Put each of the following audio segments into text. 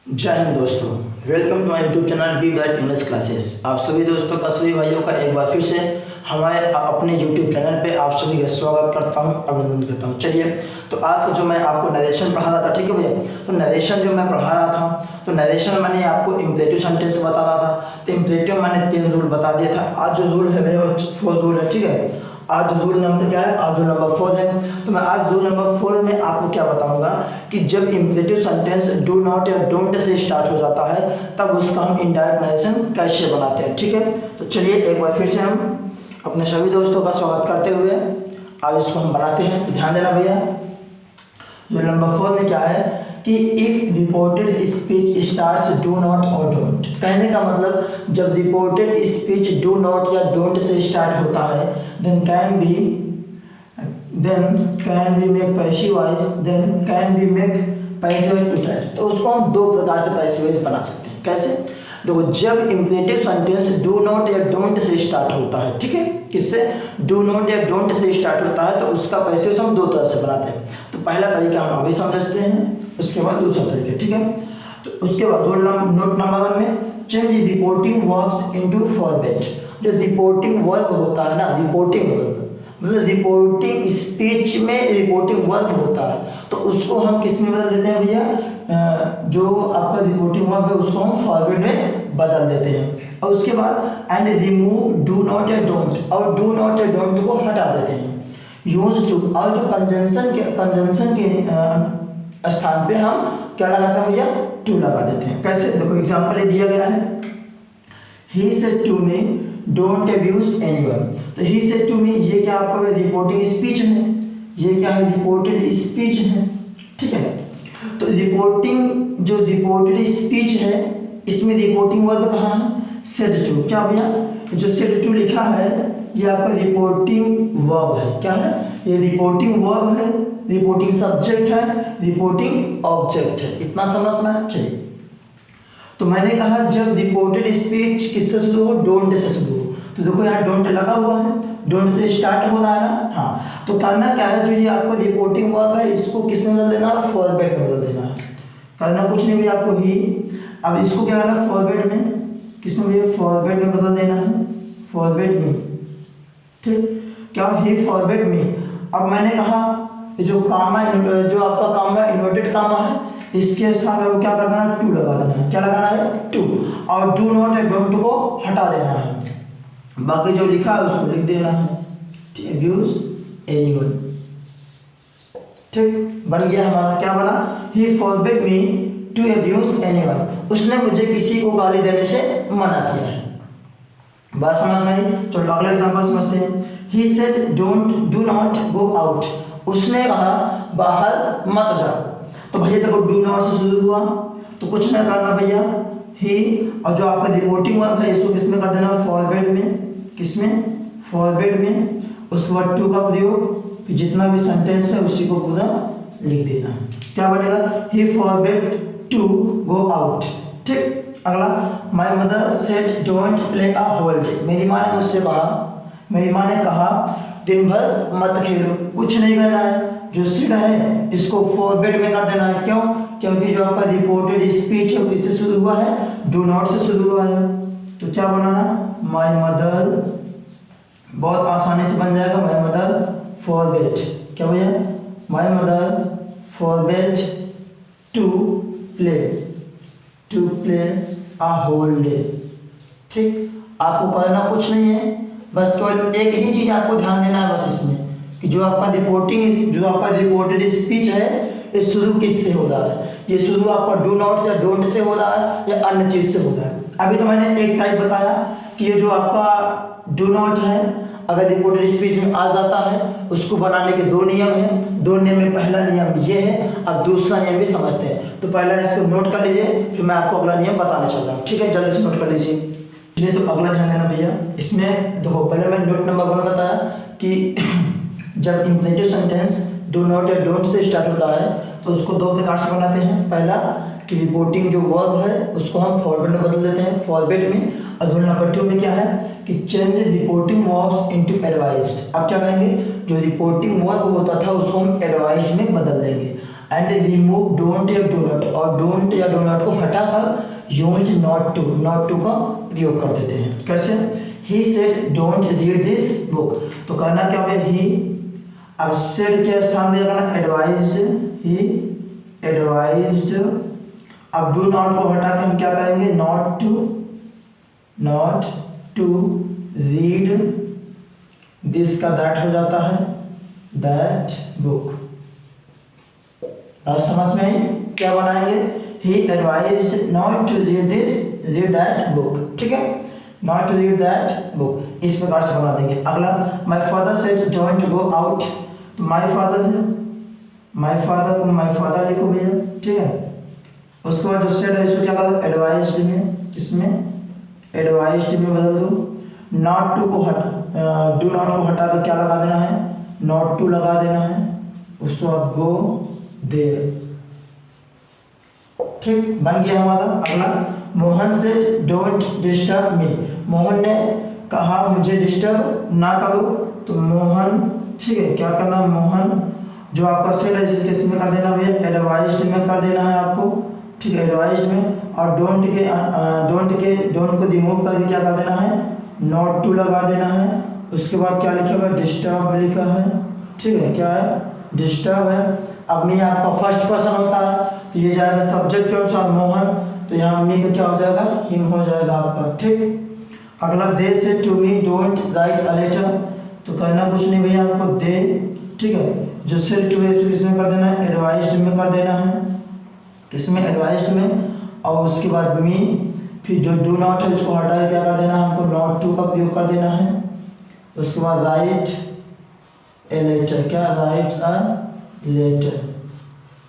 जय हिंद दोस्तों, welcome to my YouTube channel be bright English classes. आप सभी दोस्तों का, सभी भाइयों का एक बार फिर से हमारे अपने यूट्यूब चैनल पे आप सभी का स्वागत करता हूं, अभिनंदन करता हूं। चलिए, तो आज का जो मैं आपको नरेशन पढ़ा रहा था, ठीक है भैया, तो नरेशन जो मैं पढ़ा रहा था, तो नरेशन मैंने आपको इम्परेटिव सेंटेंस बता रहा था। तो इम्परेटिव मैंने 3 रूल बता दिया था। आज जो रूल है भैया 4 रूल है, ठीक है। आज रूल नंबर क्या है? आज रूल नंबर 4 है। तो मैं आज रूल नंबर 4 में आपको क्या बताऊंगा कि जब इम्परेटिव सेंटेंस डू नॉट या डोंट से स्टार्ट हो जाता है तब उसका हम इनडायरेक्ट नरेशन कैसे बनाते हैं, ठीक है। तो चलिए एक बार फिर से हम अपने सभी दोस्तों का स्वागत करते हुए आज इसको हम बनाते हैं। तो ध्यान देना भैया, रूल नंबर 4 में क्या है कि if reported speech starts do not और डोंट। कहने का मतलब जब रिपोर्टेड स्पीच डू नॉट या डोंट से स्टार्ट होता है then can be make passive voice, then can be make passive voice two types. तो उसको हम 2 प्रकार से पैसिव वॉइस बना सकते हैं। कैसे? देखो, जब इम्परेटिव सेंटेंस डू नॉट या डोंट से स्टार्ट होता है, ठीक है, किससे? डू नॉट या डोंट से स्टार्ट होता है तो उसका पैसिव वॉइस हम 2 तरह से बनाते हैं। तो पहला तरीका हम अभी समझते हैं, उसके बाद दूसरा तरीका, ठीक है। तो उसके बाद नोट नंबर 1 में change reporting verbs into format. जो रिपोर्टिंग वर्ब होता है ना, रिपोर्टिंग वर्ब मतलब रिपोर्टिंग स्पीच में रिपोर्टिंग वर्ब होता है, तो उसको हम किस में बदल देते हैं भैया? जो आपका रिपोर्टिंग वर्ब है उसको हम फॉरवर्ड में बदल देते हैं। और उसके बाद एंड रिमूव डू नॉट या डोंट, और डू नॉट या डोंट को हटा देते हैं। यूज टू, और जो कंजंक्शन के स्थान पे हम क्या लगाते हैं भैया? टू लगा देते हैं। कैसे? देखो एग्जांपल दिया गया है, he said to me don't abuse anyone. तो ही सेड टू मी, ये क्या आपका रिपोर्टिंग स्पीच है, ये क्या है? रिपोर्टेड स्पीच है, ठीक है। तो जो रिपोर्टेड स्पीच है इसमें रिपोर्टिंग वर्ब कहाँ है? Said to. क्या भैया? जो सेड टू लिखा है ये आपका रिपोर्टिंग वर्ब है। क्या है? ये रिपोर्टिंग वर्ब है, रिपोर्टिंग सब्जेक्ट है, रिपोर्टिंग ऑब्जेक्ट है। इतना समझ में? चलिए, तो मैंने कहा जब रिपोर्टेड स्पीच किससे शुरू हो? डोंट से शुरू हो। तो देखो यहाँ डोंट लगा हुआ है, डोंट से स्टार्ट हो रहा है ना। हाँ, तो करना क्या है, जो ये आपको रिपोर्टिंग वर्ब है इसको किस में बदल देना? फॉरवर्ड में बदल देना है। करना कुछ नहीं भी आपको ही, अब इसको क्या करना? फॉरवर्ड में, किस में भैया? फॉरवर्ड में बदल देना है, फॉरवर्ड में, ठीक। क्या? ही फॉरवर्ड में। अब मैंने कहा जो कामा, जो आपका कामा इन्वर्टेड कामा है इसके स्थान पर वो क्या करना है? टू लगा देना है। क्या लगाना है? टू। और डू नॉट या डोंट को हटा देना है, बाकी जो लिखा है उसको लिख देना है, ठीक है। अब्यूज एनीवन, ठीक, बन गया हमारा। क्या बना? He forbid me to abuse anyone. उसने मुझे किसी को गाली देने से मना किया है। बात समझ में आई? चलो अगला एग्जांपल समझते हैं। He said do not go out. उसने कहा बाहर मत जाओ। तो भैया देखो डू नॉट से शुरू हुआ तो कुछ नहीं करना भैया, ही, और जो आपका रिपोर्टिंग वर्ब है इसको किसमें कर देना? फॉरवर्ड में। किसमें? फॉरवर्ड में। उस वर्ड टू का प्रयोग, फिर जितना भी सेंटेंस है उसी को पूरा लिख देना। क्या बनेगा? He forward to go out, ठीक। अगला, my mother said don't play a whole day. मेरी माँ ने मुझसे कहा, मेरी माँ ने कहा दिन भर मत खेलो। कुछ नहीं करना है, जो सिड है इसको फॉरवर्ड में कर देना है। क्यों? क्योंकि जो आपका रिपोर्टेड स्पीच है वो किससे शुरू हुआ है? डू नॉट से शुरू हुआ है। तो क्या बनाना? माई मदर, बहुत आसानी से बन जाएगा, माई मदर फॉरवर्ड। क्या भैया? My mother forward to play a whole day, ठीक। आपको करना कुछ नहीं है, बस केवल एक ही चीज आपको ध्यान देना है बस इसमें, कि जो आपका रिपोर्टेड स्पीच है ये शुरू किससे हो रहा है? ये शुरू आपका डू नॉट या डोंट से हो रहा है या अन्य चीज से हो रहा है? अभी तो मैंने एक टाइप बताया कि ये जो आपका डू नॉट है अगर रिपोर्टेड स्पीच में आ जाता है उसको बनाने के 2 नियम हैं। 2 नियम में पहला नियम ये है, अब दूसरा नियम भी समझते हैं। तो पहला इसको नोट कर लीजिए, फिर मैं आपको अगला नियम बताने चल रहा हूँ, ठीक है। जल्दी से नोट कर लीजिए। चलिए, तो अगला ध्यान देना भैया, इसमें देखो पहले मैंने नोट नंबर 1 बताया कि जब इम्परेटिव सेंटेंस डू नॉट या डोंट से स्टार्ट होता है तो उसको 2 प्रकार से बनाते हैं। पहला कि रिपोर्टिंग जो वर्ब है उसको हम फॉरवर्ड में बदल देते हैं, फॉरवर्ड में। और रूल नंबर 2 में क्या है कि change reporting verbs into advised. अब क्या करेंगे? जो रिपोर्टिंग वर्ब होता था उसको हम एडवाइज्ड में बदल देंगे। एंड रिमूव डोंट या डू नॉट, और डोंट या डू नॉट को हटाकर यूज नॉट टू का प्रयोग कर देते हैं। कैसे? He said don't read this book, तो कहना क्या है? ही, अब सेड के स्थान में करना एडवाइज्ड, ही एडवाइज्ड। अब डू नॉट को हटा के हम क्या करेंगे? नॉट टू रीड दिस का दैट हो जाता है, दैट बुक। अब समझ में आई? क्या बनाएंगे? He advised not to read that book, ठीक है, not to read that book, इस प्रकार से बना देंगे। अगला, my father said don't go out, तो माई फादर है, माई फादर को माई फादर लिखो भैया, ठीक है। उसके बाद जो सेड है इसको क्या कर दो? एडवाइज्ड में, इसमें एडवाइज्ड में बदल दो। नॉट टू को डू नॉट को हटा कर क्या लगा देना है? नॉट टू लगा देना है। उसके बाद गो देयर, ठीक, बन गया हमारा। अगला, Mohan said don't disturb me, Mohan ने कहा मुझे डिस्टर्ब ना करो, तो मोहन, ठीक है, क्या करना है? मोहन जो आपका सेड है इसे किस में कर देना भैया? एडवाइज्ड में कर देना है आपको, ठीक है, एडवाइज्ड में। और डोंट को रिमूव करके क्या कर देना है? नॉट टू लगा देना है। उसके बाद क्या लिखा हुआ है? डिस्टर्ब लिखा है, ठीक है, क्या है? डिस्टर्ब है। अब मी आपका फर्स्ट पर्सन होता है तो ये जाएगा सब्जेक्ट के अनुसार मोहन, तो यहाँ मी का क्या हो जाएगा? हिम हो जाएगा आपका, ठीक। अगला, they say to me don't write a letter, तो कहना कुछ नहीं भैया आपको, दे, ठीक है, जो से टू है इसको किसमें कर देना है? एडवाइज्ड में कर देना है, किसमें? एडवाइज्ड में। और उसके बाद मी, फिर जो डू नॉट है उसको हटा के क्या कर देना है हमको? नॉट टू का प्रयोग कर देना है। उसके बाद राइट ए लेटर, क्या? राइट अ लेटर,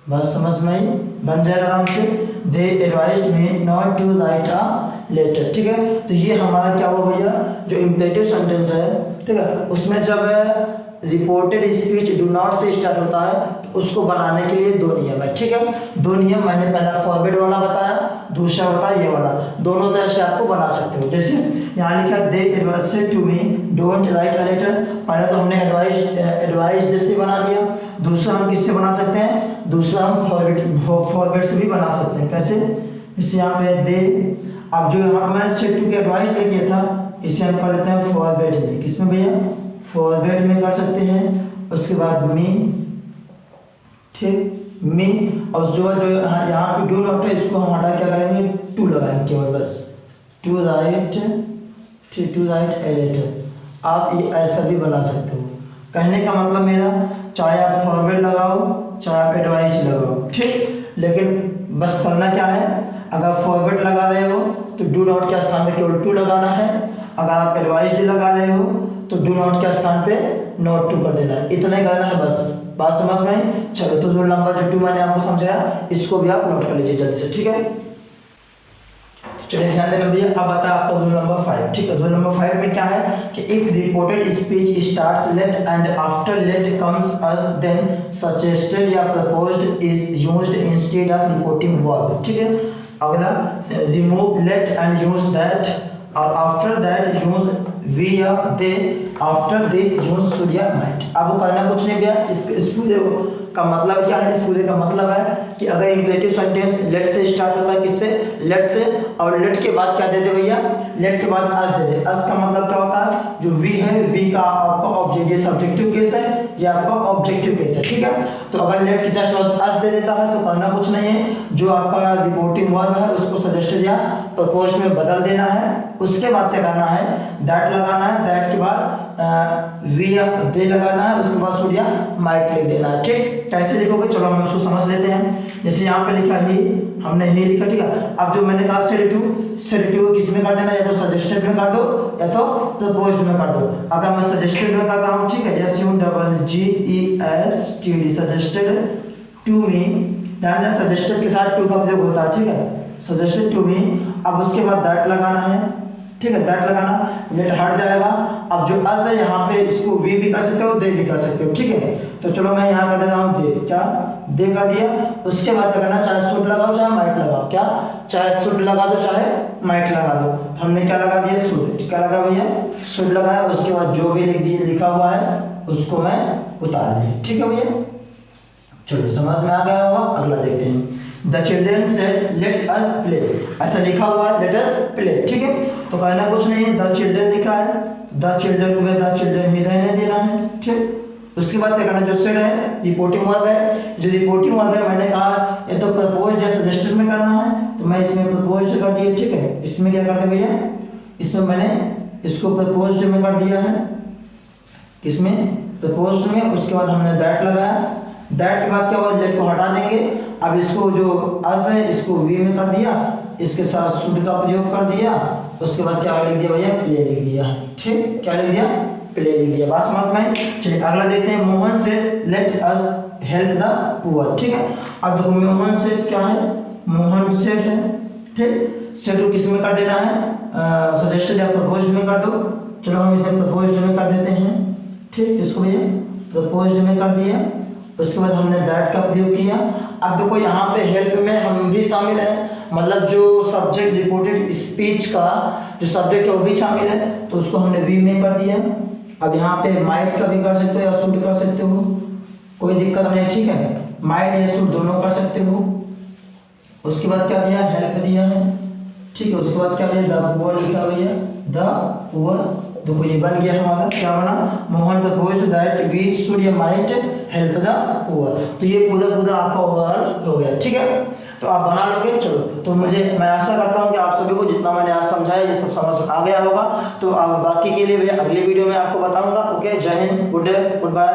बात समझ में आई? बन जाएगा आराम से, they advised me not to write a letter, ठीक है। तो ये हमारा क्या हुआ भैया? जो इम्परेटिव सेंटेंस है, ठीक है, उसमें जब रिपोर्टेड स्पीच डू नॉट से स्टार्ट होता है तो उसको बनाने के लिए दो नियम है, ठीक है। दो नियम मैंने पहला फॉरवर्ड वाला बताया, दूसरा होता है ये वाला, दोनों तरह से आपको बना सकते हो। जैसे यहाँ लिखा they advised to me don't write a letter, पहले तो हमने एडवाइज्ड से बना लिया, दूसरा हम किससे बना सकते हैं? दूसरा हम फॉरवर्ड से भी बना सकते हैं। कैसे? इसे यहाँ पे दे, अब जो यहाँ मैंने सेट टू के एडवाइज ले किया था इसे हम कर लेते हैं फॉरवर्ड में, किसमें भैया? फॉरवर्ड में कर सकते हैं। उसके बाद मी, ठीक, मी, और जो यहाँ पे डू नॉट है इसको हम हटा क्या करेंगे? टू लगाएंगे केवल, बस टू राइट, ठीक, टू राइट ए लेटर। आप ये ऐसा भी बना सकते हो। कहने का मतलब मेरा, चाहे आप फॉरवर्ड लगाओ चाहे आप एडवाइज लगाओ, ठीक, लेकिन बस करना क्या है? अगर फॉरवर्ड लगा रहे हो तो डू नॉट के स्थान पे केवल टू लगाना है, अगर आप एडवाइज लगा रहे हो तो डू नॉट के स्थान पे नॉट टू कर देना है, इतना ही करना है बस। बात समझ में आई? चलो, तो रूल नंबर जो 2 मैंने आपको समझाया इसको भी आप नोट कर लीजिए जल्दी से, ठीक है। तो चलिए ध्यान देना भैया, अब आता है आपका रूल नंबर 5, ठीक है। रूल नंबर 5 में क्या है कि if reported speech starts let and after let comes us then suggested या proposed is used instead of reporting verb, ठीक है। अगला, remove let and use that, और आफ्टर दैट यूज वी या they, after this use should या might. अब वो करना कुछ नहीं भैया, इस पूरे का मतलब क्या है? इस पूरे का मतलब है कि अगर इंपरेटिव सेंटेंस लेट से स्टार्ट होता है, किससे? लेट से, और लेट के बाद क्या दे दे भैया? लेट के बाद अस दे दे। अस का मतलब क्या होता है? जो वी है, वी का आपका ऑब्जेक्टिव सब्जेक्टिव केस है, ये आपका ऑब्जेक्टिव केस है, ठीक है। तो अगर लेट के जस्ट बाद अस दे देता है तो करना कुछ नहीं है, जो आपका रिपोर्टिंग वर्ब है उसको सजेस्टेड या प्रपोज्ड में बदल देना है। उसके बाद क्या करना है? दैट लगाना है, दैट के बाद वी या दे लगाना है, उसके बाद शुड या माइट लिख देना है, ठीक। कैसे लिखोगे? चलो हम उसको समझ लेते हैं। जैसे यहाँ पे लिखा ही, हमने ही लिखा, ठीक है। अब जो मैंने कहा सेड टू किस में कर देना? या तो सजेस्टेड में कर दो या तो प्रपोज्ड में कर दो। अगर मैं सजेस्टेड में करता हूँ, ठीक है, SUGGESTED, सजेस्टेड टू मी, ध्यान देना सजेस्टेड के साथ टू का प्रयोग होता है, ठीक है, सजेस्टेड टू मी। अब उसके बाद दैट लगाना है, ठीक है, दैट लगाना, लेट हट जाएगा। अब जो अस है यहाँ पे इसको वी भी कर सकते हो, दे भी कर सकते हो, ठीक है। तो चलो मैं यहाँ कर देता हूँ दे, क्या दे कर दिया। उसके बाद क्या करना? चाहे शुड लगाओ चाहे माइट लगाओ, क्या? चाहे शुड लगा दो चाहे माइट लगा दो। तो हमने क्या लगा दिया? शुड, क्या लगा भैया? शुड लगाया। उसके बाद जो भी लिखा हुआ है उसको मैं उतार दिया, ठीक है भैया। चलो समझ में आ गया होगा। अगला देखते हैं। The children said let us play, ऐसा लिखा हुआ है लेट अस प्ले, ठीक है। तो कहना कुछ नहीं है, द चिल्ड्रेन लिखा है, द चिल्ड्रेन को द चिल्ड्रेन ही रहने देना है, ठीक। उसके बाद क्या करना, जो सेड है रिपोर्टिंग वर्ब है, जो रिपोर्टिंग वर्ब है मैंने कहा ये तो प्रपोज्ड या सजेस्टेड में करना है, तो मैं इसमें प्रपोज्ड कर दिया, ठीक है। इसमें क्या करते भैया, इसमें मैंने इसको प्रपोज्ड में कर दिया है, किसमें, प्रपोज्ड में। उसके बाद हमने दैट लगाया, दैट के बाद क्या हुआ, लेट को हटा देंगे। अब इसको जो अस है इसको वी में कर दिया, इसके साथ शुड का प्रयोग कर दिया। उसके बाद क्या लिख दिया भैया, प्ले लिख दिया, ठीक। क्या लिख दिया, प्ले लिख दिया। बात समझ में। चलिए अगला देखते हैं। मोहन से let us help the poor, ठीक है। अब देखो मोहन से क्या है, मोहन सेड है, ठीक। सेड को किस में कर देना है, सजेस्टेड या प्रपोज्ड में कर दो। चलो हम इसे प्रपोज्ड में कर देते हैं, ठीक। इसको भैया प्रपोज्ड में कर दिया। उसके बाद हमने दैट का प्रयोग किया। अब देखो यहाँ पे हेल्प में हम भी शामिल है, मतलब जो सब्जेक्ट रिपोर्टेड स्पीच का जो सब्जेक्ट है वो भी शामिल है, तो उसको हमने वी में कर दिया। अब यहाँ पे माइट का भी कर सकते हो या शुड कर सकते हो, कोई दिक्कत नहीं, ठीक है। माइट या शुड दोनों कर सकते हो। उसके बाद क्या दिया, हेल्प दिया है, ठीक है। उसके बाद क्या दिया, द पुअर लिखा भैया, द पुअर। देखो ये बन गया हमारा, क्या बना, Mohan proposed that we should या माइट हेल्प द पुअर। तो ये पूरा आपका ओवरऑल हो गया, ठीक है। तो आप बना लोगे। चलो तो मैं आशा करता हूँ कि आप सभी को जितना मैंने आज समझाया ये सब समझ में आ गया होगा। तो बाकी के लिए भैया अगले वीडियो में आपको बताऊंगा। ओके, जय हिंद, गुड डे, गुड बाय।